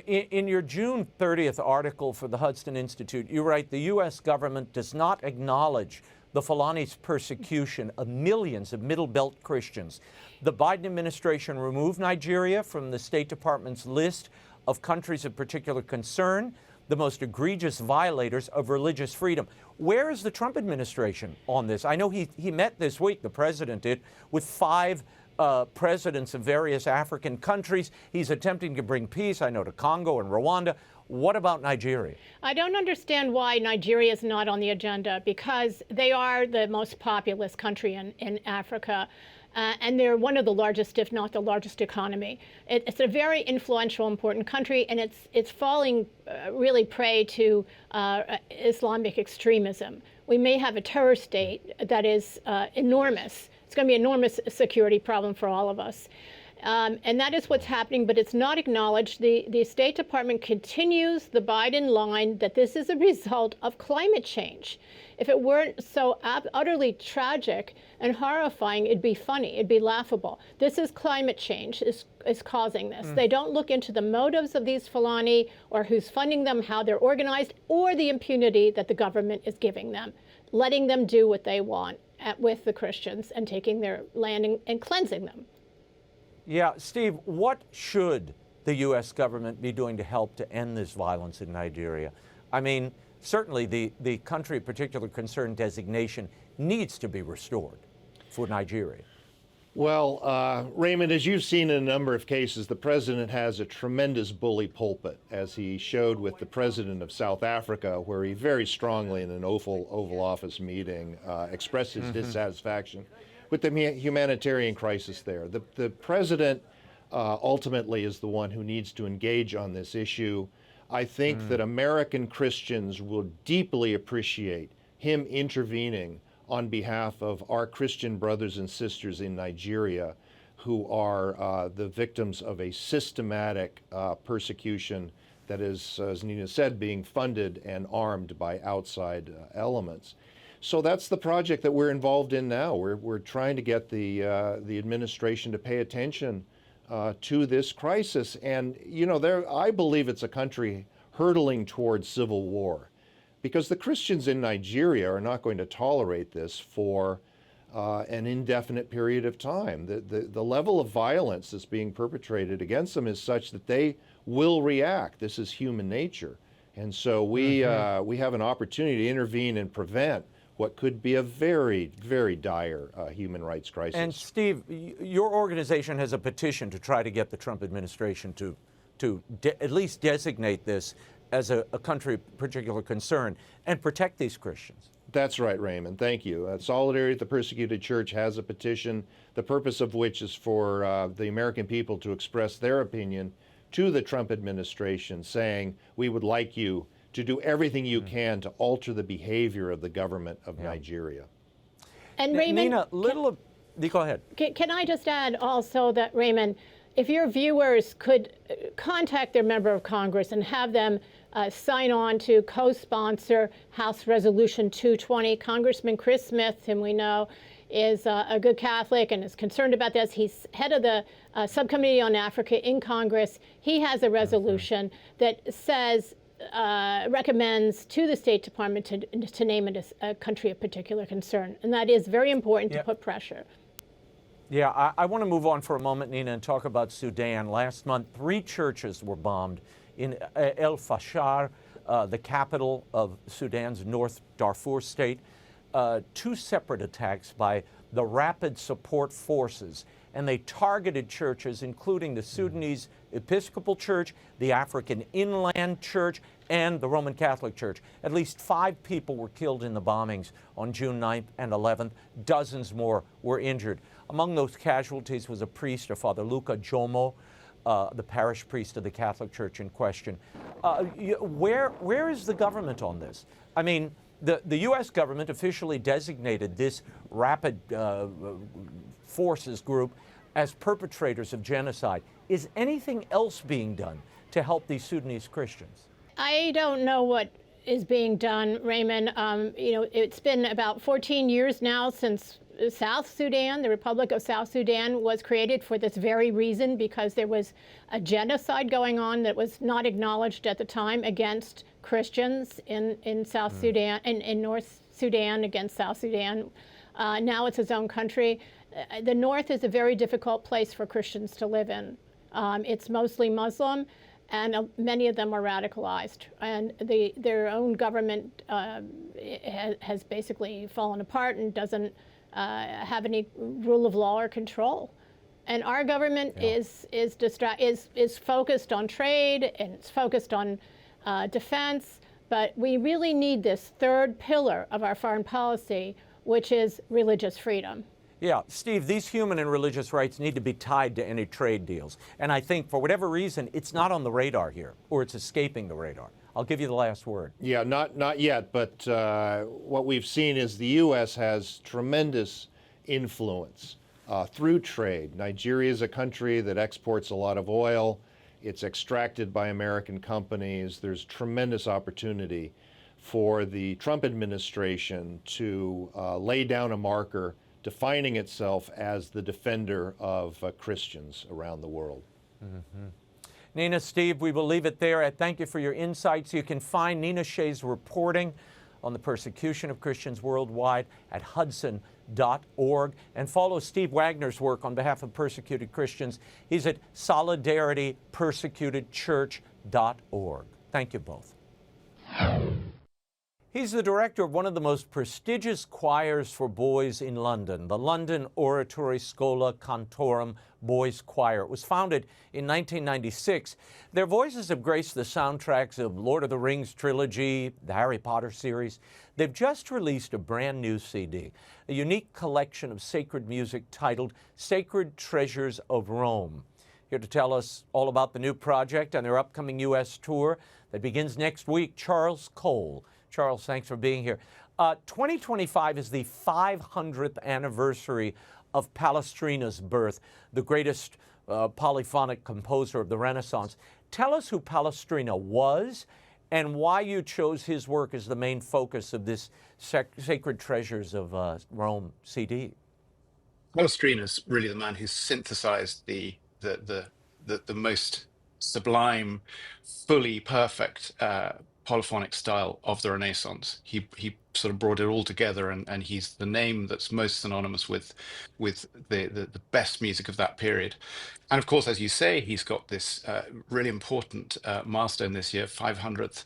in your June 30th article for the Hudson Institute, you write, the U.S. government does not acknowledge the Fulani's persecution of millions of Middle Belt Christians. The Biden administration removed Nigeria from the State Department's list of countries of particular concern, the most egregious violators of religious freedom. Where is the Trump administration on this? I know he met this week, the president did, with 5 presidents of various African countries. He's attempting to bring peace, I know, to Congo and Rwanda. What about Nigeria? I don't understand why Nigeria is not on the agenda, because they are the most populous country in Africa. And they're one of the largest, if not the largest economy. It's a very influential, important country, and it's falling really prey to Islamic extremism. We may have a terror state that is enormous. It's going to be an enormous security problem for all of us. And that is what's happening, but it's not acknowledged. The State Department continues the Biden line that this is a result of climate change. If it weren't so utterly tragic and horrifying, it'd be funny, it'd be laughable. This is climate change is causing this. They don't look into the motives of these Fulani or who's funding them, how they're organized, or the impunity that the government is giving them, letting them do what they want with the Christians and taking their land and cleansing them. Yeah, Steve, what should the U.S. government be doing to help to end this violence in Nigeria? I mean, certainly the country of particular concern designation needs to be restored for Nigeria. Well, Raymond, as you've seen in a number of cases, the president has a tremendous bully pulpit, as he showed with the president of South Africa, where he very strongly in an Oval Office meeting expressed his dissatisfaction with the humanitarian crisis there. The president ultimately is the one who needs to engage on this issue. I think that American Christians will deeply appreciate him intervening on behalf of our Christian brothers and sisters in Nigeria who are the victims of a systematic persecution that is, as Nina said, being funded and armed by outside elements. So that's the project that we're involved in now. We're trying to get the administration to pay attention to this crisis. And, you know, I believe it's a country hurtling towards civil war, because the Christians in Nigeria are not going to tolerate this for an indefinite period of time. The level of violence that's being perpetrated against them is such that they will react. This is human nature. And so we have an opportunity to intervene and prevent what could be a very, very dire human rights crisis. And Steve, your organization has a petition to try to get the Trump administration to at least designate this as a country of particular concern and protect these Christians. That's right, Raymond. Thank you. Solidarity with the Persecuted Church has a petition, the purpose of which is for the American people to express their opinion to the Trump administration, saying, we would like you to do everything you can to alter the behavior of the government of Nigeria. And Raymond, Nina, go ahead. Can I just add also that, Raymond, if your viewers could contact their member of Congress and have them sign on to co-sponsor House Resolution 220. Congressman Chris Smith, whom we know is a good Catholic and is concerned about this. He's head of the Subcommittee on Africa in Congress. He has a resolution that says, recommends to the State Department to name it a country of particular concern. And that is very important to put pressure. Yeah, I want to move on for a moment, Nina, and talk about Sudan. Last month, 3 churches were bombed in El Fasher, the capital of Sudan's North Darfur state. 2 separate attacks by the Rapid Support Forces, and they targeted churches including the Sudanese Episcopal Church, the African Inland Church, and the Roman Catholic Church. At least 5 people were killed in the bombings on June 9th and 11th. Dozens more were injured. Among those casualties was a priest, a Father Luca Jomo, the parish priest of the Catholic Church in question. Where is the government on this? I mean, the U.S. government officially designated this Rapid Forces group as perpetrators of genocide. Is anything else being done to help these Sudanese Christians? I don't know what is being done, Raymond. It's been about 14 years now since South Sudan, the Republic of South Sudan, was created for this very reason, because there was a genocide going on that was not acknowledged at the time against Christians in South Sudan, in North Sudan against South Sudan. Now it's its own country. The North is a very difficult place for Christians to live in. It's mostly Muslim, and many of them are radicalized. And their own government has basically fallen apart and doesn't have any rule of law or control. And our government is focused on trade, and it's focused on defense, but we really need this third pillar of our foreign policy, which is religious freedom. Yeah, Steve, these human and religious rights need to be tied to any trade deals. And I think for whatever reason, it's not on the radar here, or it's escaping the radar. I'll give you the last word. Yeah, not yet, but what we've seen is the U.S. has tremendous influence through trade. Nigeria is a country that exports a lot of oil. It's extracted by American companies. There's tremendous opportunity for the Trump administration to lay down a marker defining itself as the defender of Christians around the world. Mm-hmm. Nina, Steve, we will leave it there. I thank you for your insights. You can find Nina Shea's reporting on the persecution of Christians worldwide at hudson.org, and follow Steve Wagner's work on behalf of persecuted Christians. He's at solidaritypersecutedchurch.org. Thank you both. He's the director of one of the most prestigious choirs for boys in London, the London Oratory Schola Cantorum Boys Choir. It was founded in 1996. Their voices have graced the soundtracks of Lord of the Rings trilogy, the Harry Potter series. They've just released a brand new CD, a unique collection of sacred music titled Sacred Treasures of Rome. Here to tell us all about the new project and their upcoming U.S. tour that begins next week, Charles Cole. Charles, thanks for being here. 2025 is the 500th anniversary of Palestrina's birth, the greatest polyphonic composer of the Renaissance. Tell us who Palestrina was and why you chose his work as the main focus of this Sacred Treasures of Rome CD. Palestrina's really the man who synthesized the most sublime, fully perfect polyphonic style of the Renaissance. He sort of brought it all together, and he's the name that's most synonymous with the best music of that period. And of course, as you say, he's got this really important milestone this year, 500th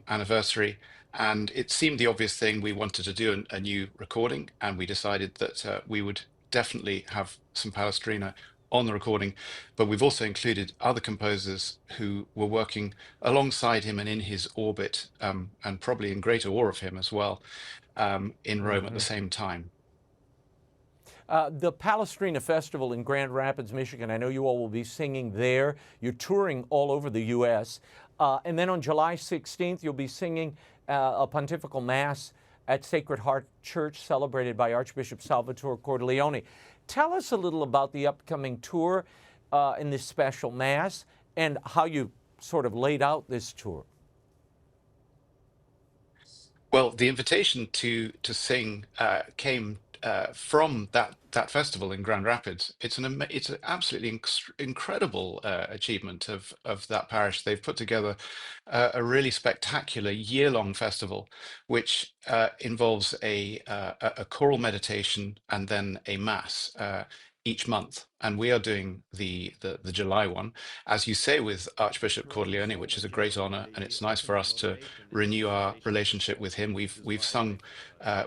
anniversary. And it seemed the obvious thing. We wanted to do a new recording, and we decided that we would definitely have some Palestrina on the recording, but we've also included other composers who were working alongside him and in his orbit, and probably in greater awe of him as well, in Rome at the same time. The Palestrina Festival in Grand Rapids, Michigan, I know you all will be singing there. You're touring all over the U.S. And then on July 16th, you'll be singing a pontifical mass at Sacred Heart Church, celebrated by Archbishop Salvatore Cordileone. Tell us a little about the upcoming tour in this special mass and how you sort of laid out this tour. Well, the invitation to sing came from that festival in Grand Rapids. It's an absolutely incredible achievement of that parish. They've put together a really spectacular year-long festival, which involves a choral meditation and then a mass each month. And we are doing the July one, as you say, with Archbishop Cordileone, which is a great honor, and it's nice for us to renew our relationship with him. We've sung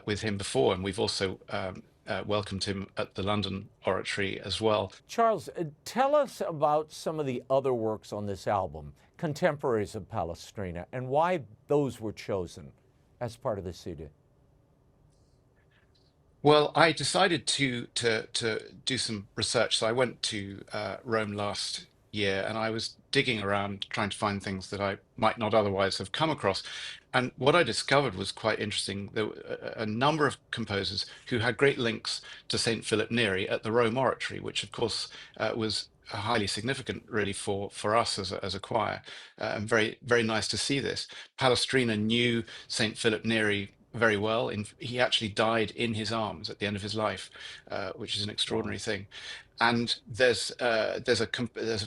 with him before, and we've also welcomed him at the London Oratory as well. Charles, tell us about some of the other works on this album, contemporaries of Palestrina, and why those were chosen as part of the CD. Well, I decided to do some research. So I went to Rome last year, and I was digging around trying to find things that I might not otherwise have come across. And what I discovered was quite interesting. There were a number of composers who had great links to St. Philip Neri at the Rome Oratory, which of course was highly significant really for us as a choir, and very, very nice to see this. Palestrina knew St. Philip Neri very well. He actually died in his arms at the end of his life, which is an extraordinary thing. And there's a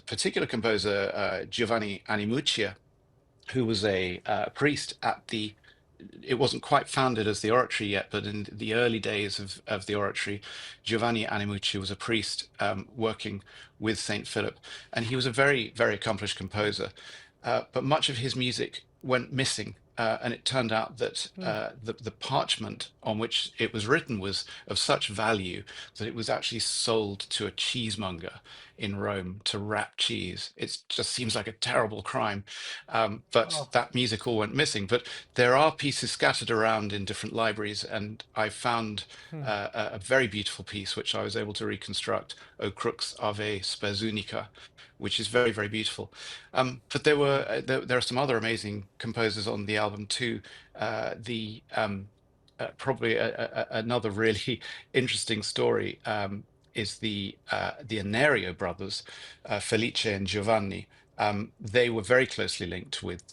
particular composer, Giovanni Animuccia, who was a priest at it wasn't quite founded as the oratory yet, but in the early days of the oratory, Giovanni Animucci was a priest working with St. Philip, and he was a very, very accomplished composer. But much of his music went missing. And it turned out that the parchment on which it was written was of such value that it was actually sold to a cheesemonger in Rome to wrap cheese. It just seems like a terrible crime, but that music all went missing. But there are pieces scattered around in different libraries, and I found a very beautiful piece which I was able to reconstruct, O Crux Ave Spes Unica, which is very, very beautiful. But there are some other amazing composers on the album too. Probably another really interesting story is the Anerio brothers, Felice and Giovanni. They were very closely linked with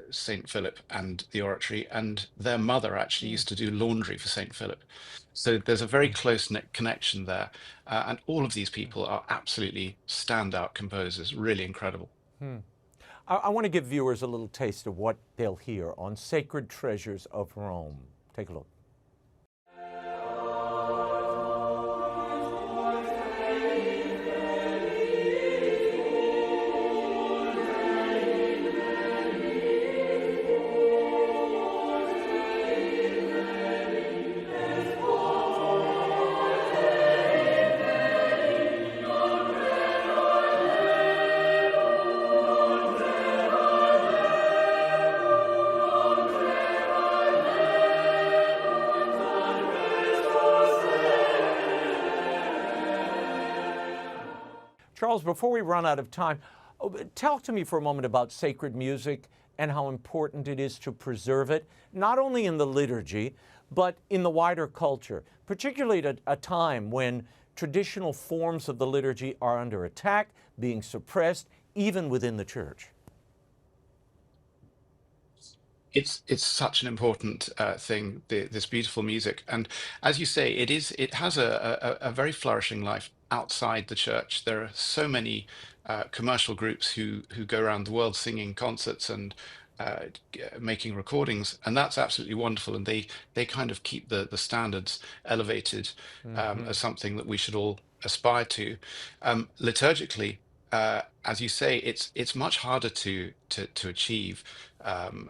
St. Philip and the oratory, and their mother actually used to do laundry for St. Philip. So there's a very close-knit connection there. And all of these people are absolutely standout composers, really incredible. I want to give viewers a little taste of what they'll hear on Sacred Treasures of Rome. Take a look. Charles, before we run out of time, talk to me for a moment about sacred music and how important it is to preserve it, not only in the liturgy, but in the wider culture, particularly at a time when traditional forms of the liturgy are under attack, being suppressed, even within the Church. It's such an important thing, this beautiful music, and as you say, it has a very flourishing life outside the church. There are so many commercial groups who go around the world singing concerts and making recordings, and that's absolutely wonderful. And they kind of keep the standards elevated as something that we should all aspire to. Liturgically, as you say, it's much harder to achieve.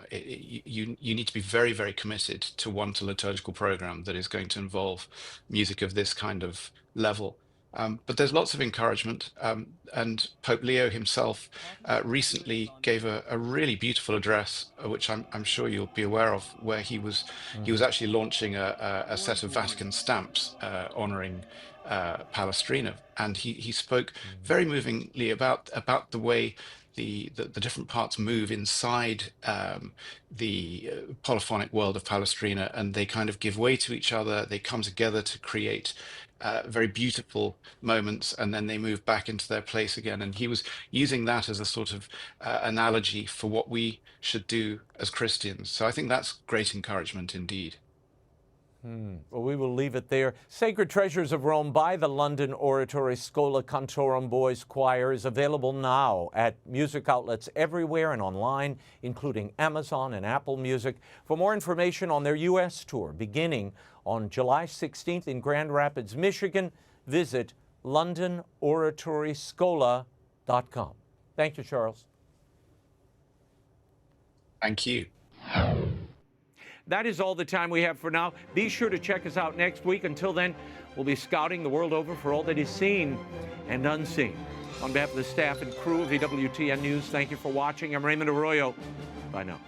You need to be very, very committed to want a liturgical program that is going to involve music of this kind of level. But there's lots of encouragement, and Pope Leo himself recently gave a really beautiful address, which I'm sure you'll be aware of, where he was actually launching a set of Vatican stamps honoring Palestrina, and he spoke very movingly about the way the different parts move inside the polyphonic world of Palestrina, and they kind of give way to each other. They come together to create very beautiful moments, and then they move back into their place again. And he was using that as a sort of analogy for what we should do as Christians. So I think that's great encouragement indeed. Well, we will leave it there. Sacred Treasures of Rome by the London Oratory Schola Cantorum Boys Choir is available now at music outlets everywhere and online, including Amazon and Apple Music. For more information on their U.S. tour, beginning on July 16th in Grand Rapids, Michigan, visit londonoratoryschola.com. Thank you, Charles. Thank you. That is all the time we have for now. Be sure to check us out next week. Until then, we'll be scouting the world over for all that is seen and unseen. On behalf of the staff and crew of EWTN News, thank you for watching. I'm Raymond Arroyo. Bye now.